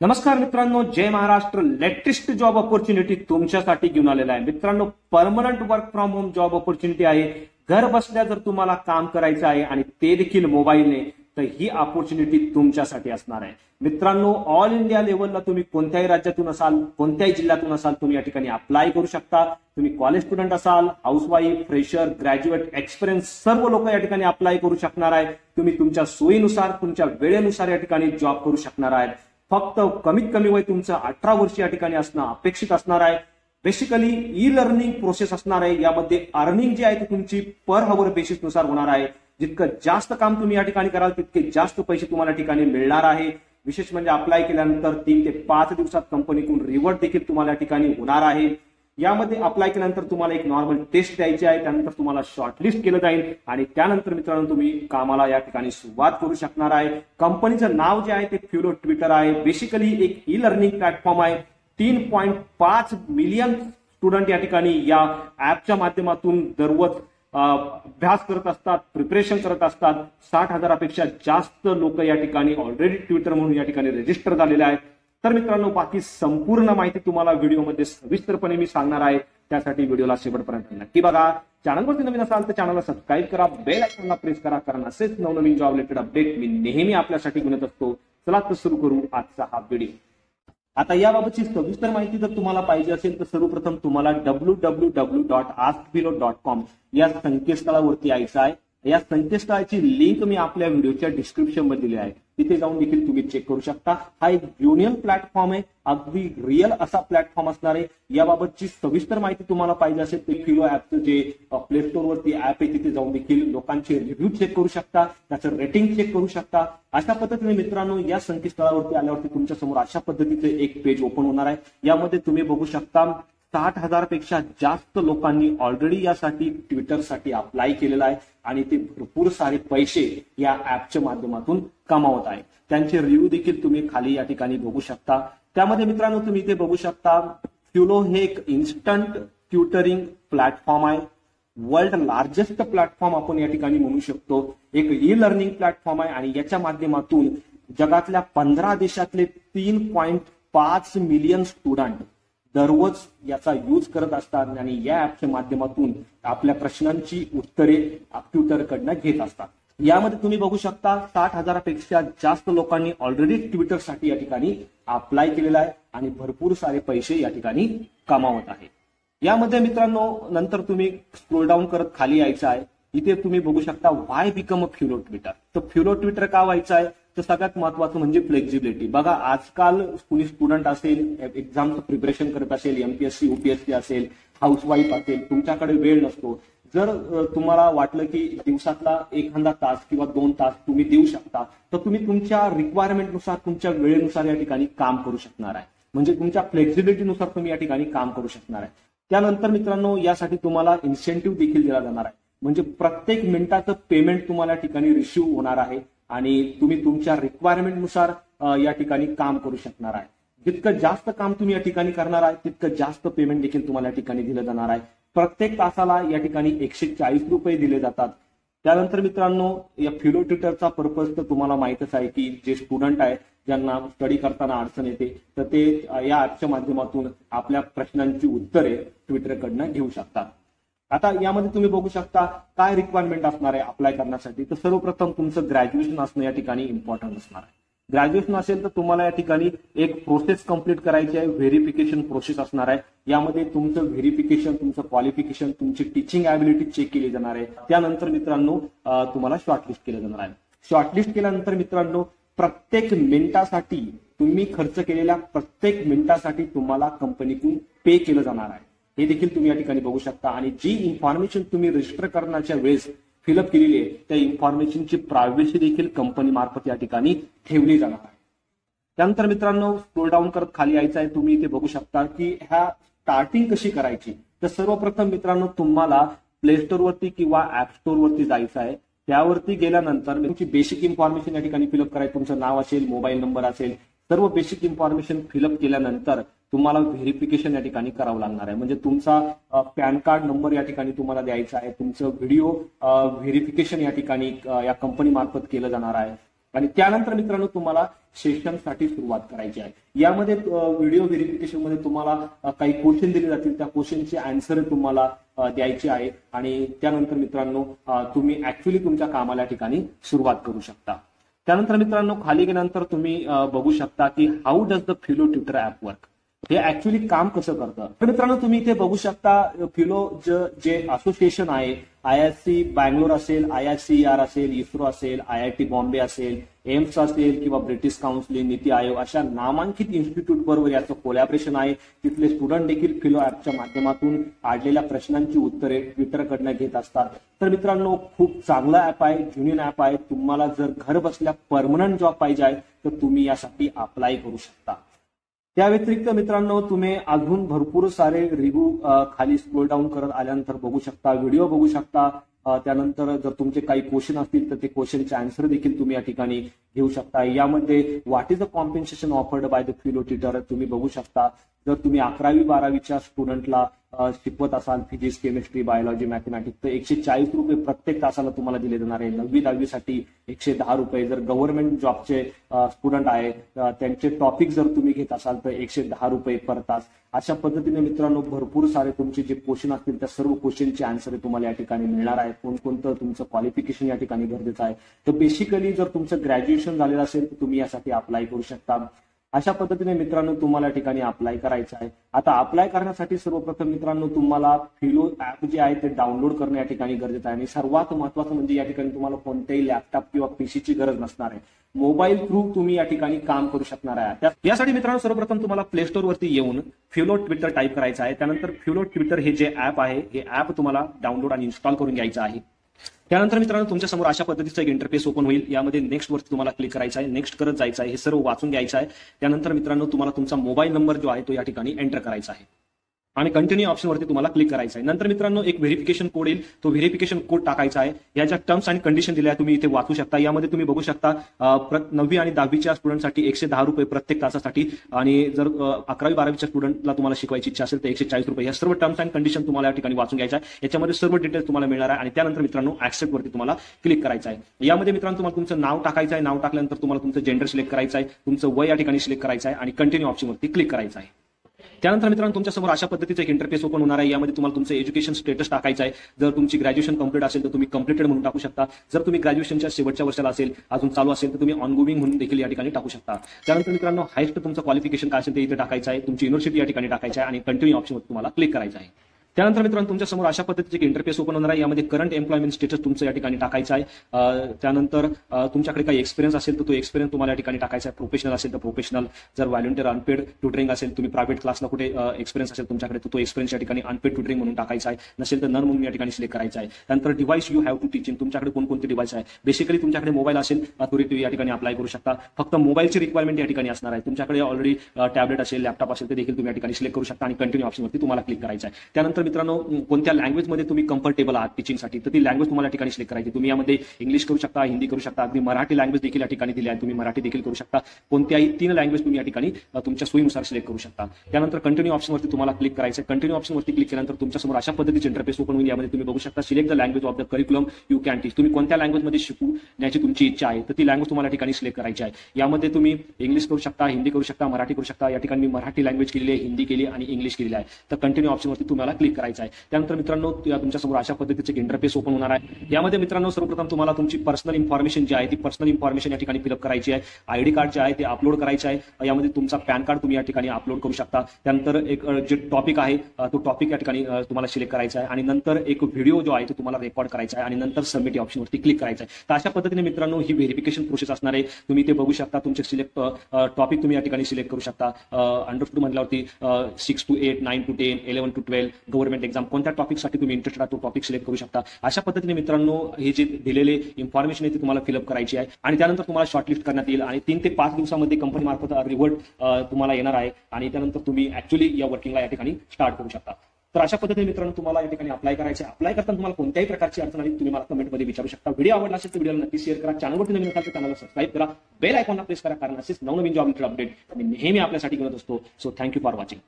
नमस्कार मित्रांनो, जय Maharashtra. Latest job opportunity तुमच्यासाठी घेऊन आलेला आहे. मित्रांनो, permanent work from home job opportunity आहे. घर बसल्या जर तुम्हाला काम करायचं आहे आणि ते देखील मोबाईलने, तर ही ऑपॉर्च्युनिटी तुमच्यासाठी असणार आहे. मित्रांनो, ऑल इंडिया लेवलला तुम्ही कोणत्याही राज्यातून असाल, कोणत्याही जिल्ह्यातून असाल, तुम्ही या ठिकाणी अप्लाय करू शकता. तुम्ही कॉलेज स्टुडंट असाल, हाऊसवाईफ, फ्रेशर, ग्रॅज्युएट, एक्सपिरियन्स सर्व लोक या ठिकाणी अप्लाय करू शकणार आहे. तुम्ही तुमच्या सोयीनुसार, तुमच्या वेळेनुसार या ठिकाणी जॉब करू शकणार आहे. फक्त कमीत कमी वय तुमचं 18 वर्ष या ठिकाणी असणं अपेक्षित असणार आहे. बेसिकली ई लर्निंग प्रोसेस असणार आहे. यामध्ये अर्निंग जी आहे ती तुमची पर हवर बेसिस नुसार होणार आहे. जितकं जास्त काम तुम्ही या ठिकाणी कराल तितके जास्त पैसे तुम्हाला ठिकाणी मिळणार आहे. विशेष म्हणजे अप्लाय केल्यानंतर 3 ते 5 दिवसात कंपनीकडून रिवॉर्ड देखील तुम्हाला या ठिकाणी होणार आहे. यामध्ये अप्लाय केल्यानंतर तुम्हाला एक नॉर्मल टेस्ट द्यायची आहे. त्यानंतर तुम्हाला शॉर्टलिस्ट केलं जाईल आणि त्यानंतर मित्रांनो तुम्ही कामाला या ठिकाणी सुरुवात करू शकणार आहे. कंपनीचं नाव जे आहे ते फ्युलो ट्विटर आहे. बेसिकली एक ई लर्निंग प्लॅटफॉर्म आहे. 3.5 मिलियन स्टुडंट या ठिकाणी या ऍपच्या माध्यमातून दररोज अभ्यास करत असतात, प्रिपरेशन करत असतात. 60,000पेक्षा जास्त लोक या ठिकाणी ऑलरेडी ट्विटर म्हणून या ठिकाणी रजिस्टर झालेले आहेत. तर मित्रांनो, बाकी संपूर्ण माहिती तुम्हाला व्हिडिओमध्ये सविस्तरपणे मी सांगणार आहे. त्यासाठी व्हिडिओला शेवटपर्यंत नक्की बघा. चॅनलवरती नवीन असाल तर चॅनलला सबस्क्राईब करा, बेल आयकॉनला प्रेस करा, कारण असेच नवनवीन जॉब रिलेटेड अपडेट मी नेहमी आपल्यासाठी घेऊन येत असतो. चला तर सुरू करू आजचा हा व्हिडिओ. आता याबाबतची सविस्तर माहिती जर तुम्हाला पाहिजे असेल तर सर्वप्रथम तुम्हाला www.askphilo.com या संकेतस्थळावरती यायचं आहे. या संकेतस्थळाची लिंक मी आपल्या व्हिडिओच्या डिस्क्रिप्शन मध्ये दिली आहे. तिथे जाऊन देखील तुम्ही चेक करू शकता. हा एक युनियन प्लॅटफॉर्म आहे. अगदी रिअल असा प्लॅटफॉर्म असणार आहे. याबाबतची सविस्तर माहिती तुम्हाला पाहिजे असेल तर फिलो ऍपचं जे प्ले स्टोर वरती ऍप आहे तिथे जाऊन देखील लोकांचे रिव्ह्यू चेक करू शकता, त्याचं रेटिंग चेक करू शकता. अशा पद्धतीने मित्रांनो या संकेतस्थळावरती आल्यावरती तुमच्या समोर अशा पद्धतीचे एक पेज ओपन होणार आहे. यामध्ये तुम्ही बघू शकता 60,000पेक्षा जास्त लोकांनी ऑलरेडी यासाठी ट्विटरसाठी अप्लाय केलेला आहे आणि ते भरपूर सारे पैसे या ऍपच्या माध्यमातून कमावत आहे. त्यांचे रिव्ह्यू देखील तुम्ही खाली या ठिकाणी बघू शकता. त्यामध्ये मित्रांनो तुम्ही इथे बघू शकता, फ्युलो हे एक इन्स्टंट ट्युटरिंग प्लॅटफॉर्म आहे. वर्ल्ड लार्जेस्ट प्लॅटफॉर्म आपण या ठिकाणी म्हणू शकतो. एक ई लर्निंग प्लॅटफॉर्म आहे आणि याच्या माध्यमातून जगातल्या 15 देशातले 3.5 मिलियन स्टुडंट दररोज याचा यूज करत असतात आणि या ऍपच्या माध्यमातून आपल्या प्रश्नांची उत्तरे ट्विटरकडनं घेत असतात. यामध्ये तुम्ही बघू शकता 60,000पेक्षा जास्त लोकांनी ऑलरेडी ट्विटरसाठी या ठिकाणी अप्लाय केलेला आहे आणि भरपूर सारे पैसे या ठिकाणी कमावत आहे. यामध्ये मित्रांनो नंतर तुम्ही स्क्रोल डाऊन करत खाली यायचं आहे. इथे तुम्ही बघू शकता व्हाय बिकम अ फ्युलो ट्विटर. तर फ्युलो ट्विटर का व्हायचं आहे तर सगळ्यात महत्वाचं म्हणजे फ्लेक्झिबिलिटी. बघा, आजकाल कुणी स्टुडंट असेल, एक्झामचं प्रिपरेशन करत असेल, एमपीएससी यूपीएससी असेल, हाऊसवाईफ असेल, तुमच्याकडे वेळ नसतो. जर तुम्हाला वाटलं की दिवसातला एखादा तास किंवा 2 तास तुम्ही देऊ शकता तर तुम्ही तुमच्या रिक्वायरमेंटनुसार, तुमच्या वेळेनुसार या ठिकाणी काम करू शकणार आहे. म्हणजे तुमच्या फ्लेक्झिबिलिटीनुसार तुम्ही या ठिकाणी काम करू शकणार आहे. त्यानंतर मित्रांनो यासाठी तुम्हाला इन्सेंटिव्ह देखील दिला जाणार आहे. म्हणजे प्रत्येक मिनिटाचं पेमेंट तुम्हाला या ठिकाणी रिसिव्ह होणार आहे आणि तुम्ही तुमच्या रिक्वायरमेंटनुसार या ठिकाणी काम करू शकणार आहे. जितकं जास्त काम तुम्ही या ठिकाणी करणार आहे तितकं जास्त पेमेंट देखील तुम्हाला या ठिकाणी दिलं जाणार आहे. प्रत्येक तासाला या ठिकाणी 140 रुपये दिले जातात. त्यानंतर मित्रांनो या फ्युलो ट्विटरचा पर्पज तर तुम्हाला माहितच आहे की जे स्टुडंट आहे ज्यांना स्टडी करताना अडचण येते तर ते या ऍपच्या माध्यमातून आपल्या प्रश्नांची उत्तरे ट्विटरकडनं घेऊ शकतात. आता यामध्ये तुम्ही बघू शकता काय रिक्वायरमेंट असणार आहे अप्लाय करण्यासाठी. तर सर्वप्रथम तुमचं ग्रॅज्युएशन असणं या ठिकाणी इम्पॉर्टंट असणार आहे. ग्रॅज्युएशन असेल तर तुम्हाला या ठिकाणी एक प्रोसेस कंप्लीट करायची आहे. व्हेरिफिकेशन प्रोसेस असणार आहे. यामध्ये तुमचं व्हेरिफिकेशन, तुमचं क्वालिफिकेशन, तुमची टीचिंग ॲबिलिटी चेक केली जाणार आहे. त्यानंतर मित्रांनो तुम्हाला शॉर्टलिस्ट केलं जाणार आहे. शॉर्टलिस्ट केल्यानंतर मित्रांनो प्रत्येक मिनिटासाठी तुम्ही खर्च केलेल्या प्रत्येक मिनिटासाठी तुम्हाला कंपनीकडून पे केलं जाणार आहे. हे देखील तुम्ही या ठिकाणी बघू शकता. आणि जी इन्फॉर्मेशन तुम्ही रजिस्टर करण्याच्या वेळेस फिलअप केलेली आहे त्या इन्फॉर्मेशनची प्रायव्हसी देखील कंपनी मार्फत या ठिकाणी ठेवली जाणार आहे. त्यानंतर मित्रांनो स्क्रोल डाऊन करत खाली यायचं आहे. तुम्ही इथे बघू शकता की ह्या स्टार्टिंग कशी करायची. तर सर्वप्रथम मित्रांनो तुम्हाला प्ले स्टोर वरती किंवा ऍप स्टोर वरती जायचं आहे. त्यावरती गेल्यानंतर तुमची बेसिक इन्फॉर्मेशन या ठिकाणी फिलअप करायची. तुमचं नाव असेल, मोबाईल नंबर असेल, सर्व बेसिक इन्फॉर्मेशन फिलअप केल्यानंतर तुम्हाला व्हेरिफिकेशन या ठिकाणी करावं लागणार आहे. म्हणजे तुमचा पॅन कार्ड नंबर या ठिकाणी तुम्हाला द्यायचा आहे. तुमचं व्हिडिओ व्हेरिफिकेशन या ठिकाणी या कंपनी मार्फत केलं जाणार आहे. आणि त्यानंतर मित्रांनो तुम्हाला सेशनसाठी सुरुवात करायची आहे. यामध्ये व्हिडिओ व्हेरिफिकेशन मध्ये तुम्हाला काही क्वेश्चन दिले जातील, त्या क्वेश्चनचे आन्सर तुम्हाला द्यायचे आहे आणि त्यानंतर मित्रांनो तुम्ही ऍक्च्युली तुमच्या कामाला ठिकाणी सुरुवात करू शकता. त्यानंतर मित्रांनो खाली गेल्यानंतर तुम्ही बघू शकता की how does the Filo tutor app work, हे ऍक्च्युली काम कसं करतं. तर मित्रांनो तुम्ही इथे बघू शकता फिलो जे असोसिएशन आहे, IISc बँगलोर असेल, IICER असेल, इस्रो असेल, IIT बॉम्बे असेल, एम्स असेल किंवा ब्रिटिश काउन्सिल, नीती आयोग अशा नामांकित इन्स्टिट्यूट बरोबर याचं कोलॅबरेशन आहे. तिथले स्टुडंट देखील फिलो ऍपच्या माध्यमातून काढलेल्या प्रश्नांची उत्तरे ट्विटरकडनं घेत असतात. तर मित्रांनो खूप चांगला ऍप आहे, ज्युनियन ऍप आहे. तुम्हाला जर घर बसल्या परमनंट जॉब पाहिजे आहे तर तुम्ही यासाठी अप्लाय करू शकता. त्या व्यतिरिक्त मित्रांनो तुम्ही अजून भरपूर सारे रिव्ह्यू खाली स्क्रोल डाऊन करत आल्यानंतर बघू शकता, व्हिडिओ बघू शकता. त्यानंतर जर तुमचे काही क्वेश्चन असतील तर ते क्वेश्चनचे आन्सर देखील तुम्ही या ठिकाणी घेऊ शकता. यामध्ये what is the compensation offered by the Filo tutor तुम्ही बघू शकता. जर तुम्ही 11वी-12वीच्या स्टुडंटला शिकवत असाल फिजिक्स, केमिस्ट्री, बायोलॉजी, मॅथमॅटिक्स तर 140 रुपये प्रत्येक तासाला तुम्हाला दिले जाणार आहे. 9वी-10वीसाठी 110 रुपये. जर गव्हर्नमेंट जॉबचे स्टुडंट आहे त्यांचे टॉपिक जर तुम्ही घेत असाल तर 110 रुपये पर तास. अशा पद्धतीने मित्रांनो भरपूर सारे तुमचे जे क्वेश्चन असतील त्या सर्व क्वेश्चनचे आन्सर तुम्हाला या ठिकाणी मिळणार आहे. कोणकोणतं तुमचं क्वालिफिकेशन या ठिकाणी गरजेचं आहे. तर बेसिकली जर तुमचं ग्रॅज्युएशन झालेलं असेल तर तुम्ही यासाठी अप्लाय करू शकता. अशा पद्धतीने मित्रांनो तुम्हाला या ठिकाणी अप्लाय करायचं आहे. आता अप्लाय करण्यासाठी सर्वप्रथम मित्रांनो तुम्हाला फिलो ऍप जे आहे ते डाउनलोड करणं या ठिकाणी गरजेचं आहे. आणि सर्वात महत्वाचं म्हणजे या ठिकाणी तुम्हाला कोणत्याही लॅपटॉप किंवा पीसीची गरज नसणार आहे. मोबाईल थ्रू तुम्ही या ठिकाणी काम करू शकणार आहे. यासाठी मित्रांनो सर्वप्रथम तुम्हाला प्ले स्टोर वरती येऊन फिलो ट्विटर टाईप करायचं आहे. त्यानंतर फिलो ट्विटर हे जे ऍप आहे हे ऍप तुम्हाला डाउनलोड आणि इन्स्टॉल करून घ्यायचं आहे. त्यानंतर मित्रांनो तुमच्या समोर अशा पद्धतीचं एक इंटरफेस ओपन होईल. यामध्ये नेक्स्ट वरती तुम्हाला क्लिक करायचं आहे, नेक्स्ट करत जायचं आहे, हे सर्व वाचून घ्यायचं आहे. त्यानंतर मित्रांनो तुम्हाला तुमचा मोबाईल नंबर जो आहे तो या ठिकाणी एंटर करायचा आहे आणि कंटिन्यू ऑप्शन वरती तुम्हाला क्लिक करायचं आहे. नंतर मित्रांनो एक व्हेरिफिकेशन कोड येईल, तो व्हेरिफिकेशन कोड टाकायचा आहे. याच्या टर्म्स आणि कंडिशन दिल्या तुम्ही इथे वाचू शकता. यामध्ये तुम्ही बघू शकता 9वी आणि 10वीच्या स्टुडंटसाठी 110 रुपये प्रत्येक तासासाठी आणि जर 11वी-12वीच्या स्टुडंटला तुम्हाला शिकवायची इच्छा असेल तर 140 रुपये. या सर्व टर्म्स अँड कंडिशन तुम्हाला या ठिकाणी वाचून घ्यायचा आहे. याच्यामध्ये सर्व डिटेल्स तुम्हाला मिळणार आहे आणि त्यानंतर मित्रांनो ऍक्सेप्ट वरती तुम्हाला क्लिक करायचं आहे. यामध्ये मित्रांनो तुम्हाला तुमचं नाव टाकायचं आहे. नाव टाकल्यानंतर तुम्हाला तुमचं जेंडर सिलेक्ट करायचं आहे, तुमचं वय या ठिकाणी सिलेक्ट करायचं आहे आणि कंटिन्यू ऑप्शन वरती क्लिक करायचं आहे. त्यानंतर मित्रांनो तुमच्या समोर अशा पद्धतीचं एक इंटरफेस ओपन होणार आहे. यामध्ये तुम्हाला तुमचं एज्युकेशन स्टेटस टाकायचं आहे. जर तुमची ग्रॅज्युएशन कंप्लीट असेल तर तुम्ही कंप्लीटेड म्हणून टाकू शकता. जर तुम्ही ग्रॅज्युएशनच्या शेवटच्या वर्षाला असेल, अजून चालू असेल तर तुम्ही ऑनगोइंग म्हणून देखील या ठिकाणी टाकू शकता. त्यानंतर मित्रांनो हायस्ट तुमचं क्वालिफिकेशन काय असेल ते इथे टाकायचं आहे, तुमची युनिव्हर्सिटी या ठिकाणी टाकायची आहे आणि कंटिन्यू ऑप्शनवर तुम्हाला क्लिक करायचं आहे. त्यानंतर मित्रांनो तुमच्या समोर अशा पद्धतीचे एक इंटरफेस ओपन होणार आहे. यामध्ये करंट एम्प्लॉयमेंट स्टेटस तुमचं या ठिकाणी टाकायचं आहे. त्यानंतर तुमच्याकडे काही एक्सपिरियन्स असेल तर तो एक्सपिरियन्स तुम्हाला या ठिकाणी टाकायचा आहे. प्रोफेशनल असेल तर प्रोफेशनल, जर व्हॉलंटियर अनपेड ट्युटरिंग असेल, तुम्ही प्रायव्हेट क्लासला कुठे एक्सपिरियन्स असेल तुमच्याकडे तर तो एक्सपिरियन्स या ठिकाणी अनपेड ट्युटरिंग म्हणून टाकायचा आहे. नसेल तर नन म्हणून या ठिकाणी सिलेक्ट करायचा आहे. त्यानंतर device you have to teaching, तुमच्याकडे कोणकोणते डिव्हाइस आहे. बेसिकली तुमच्याकडे मोबाईल असेल तर या ठिकाणी अप्लाय करू शकता. फक्त मोबाईलची रिक्वायरमेंट या ठिकाणी असणार आहे. तुमच्याकडे ऑलरेडी टॅबलेट असेल, लॅपटॉप असेल ते देखील तुम्ही या ठिकाणी सिलेक्ट करू शकता आणि कंटिन्यू ऑप्शनवरती तुम्हाला क्लिक करायचं आहे. त्यानंतर मित्रांनो त्या लँग्वेजमध्ये तुम्ही कम्फर्टेबल आहात टीचिंगसाठी तर ती लँग्वेज तुम्हाला ठिकाणी सिलेक्ट करायची. तुम्ही यामध्ये इंग्लिश करू शकता, हिंदी करू शकता, अगदी मराठी लँग्वेज देखील या ठिकाणी दिली आहे, तुम्ही मराठी देखील करू शकता. कोणत्याही 3 लँग्वेज तुम्ही या ठिकाणी तुमच्या सोयीनुसार सिलेक्ट करू शकता. त्यानंतर कंटिन्यू ऑप्शनवरती तुम्हाला क्लिक करायचं आहे. कंटिन्यू ऑप्शनवरती क्लिक केल्यानंतर तुमच्या समोर अशा पद्धतीचे इंटरफेस ओपन होईल. यामध्ये तुम्ही बघू शकता select the language of the curriculum you can teach, तुम्ही कोणत्या लँग्वेजमध्ये शिकण्याची तुमची इच्छा आहे तर ती लँग्वेज तुम्हाला ठिकाणी सिलेक्ट करायची आहे. यामध्ये तुम्ही इंग्लिश करू शकता, हिंदी करू शकता, मराठी करू शकता. या ठिकाणी मी मराठी लँग्वेज केलेली आहे, हिंदी केली आणि इंग्लिश केलेली आहे. तर कंटिन्यू ऑप्शनवरती तुम्हाला क्लिक करायचं आहे. त्यानंतर मित्रांनो तुमच्या समोर अशा पद्धतीचे इंटरफेस ओपन होणार आहे. यामध्ये मित्रांनो सर्वप्रथम तुम्हाला तुमची पर्सनल इन्फॉर्मेशन जी आहे ती पर्सनल इन्फॉर्मेशन या ठिकाणी फिलअप करायची आहे. आयडी कार्ड जे आहे ते अपलोड करायचं आहे. यामध्ये तुमचा पॅन कार्ड तुम्ही या ठिकाणी अपलोड करू शकता. त्यानंतर एक जे टॉपिक आहे तो टॉपिक या ठिकाणी तुम्हाला सिलेक्ट करायचा आहे आणि नंतर एक व्हिडिओ जो आहे तो तुम्हाला रेकॉर्ड करायचा आहे आणि नंतर सबमिट या ऑप्शनवरती क्लिक करायचं आहे. तर अशा पद्धतीने मित्रांनो ही व्हेरिफिकेशन प्रोसेस असणार आहे. तुम्ही ते बघू शकता. तुमचे सिलेक्ट टॉपिक तुम्ही या ठिकाणी सिलेक्ट करू शकता. अंडरस्टूड म्हटल्यावरती 6 to 8, 9 to 10, 11 to 12 government exam कोणत्या टॉपिकसाठी तुम्ही इंटरेस्टेड आहात तो टॉपिक सिलेक्ट करू शकता. अशा पद्धतीने मित्रांनो हे जे दिलेले इन्फॉर्मेशन आहे ती तुम्हाला फिलअप करायची आहे आणि त्यानंतर तुम्हाला शॉर्टलिस्ट करण्यात येईल आणि 3 ते 5 दिवसामध्ये कंपनी मार्फत रिव्हर्ट तुम्हाला येणार आहे आणि त्यानंतर तुम्ही ऍक्च्युअली या वर्किंगला या ठिकाणी स्टार्ट करू शकता. तर अशा पद्धतीने मित्रांनो तुम्हाला या ठिकाणी अप्लाय करायचे. अप्लाय करताना तुम्हाला कोणत्याही प्रकारची अडचण आली तुम्ही मला कमेंटमध्ये विचारू शकता. व्हिडिओ आवडला असेल तर व्हिडिओला नक्की शेअर करा. चॅनलवरती नवीन असाल तर चॅनलला सबस्क्राईब करा, बेल आयकॉनला प्रेस करा कारण असेच नवनवीन जॉब रिलेटेड अपडेट मी नेहमी आपल्यासाठी करत असतो. So thank you for watching.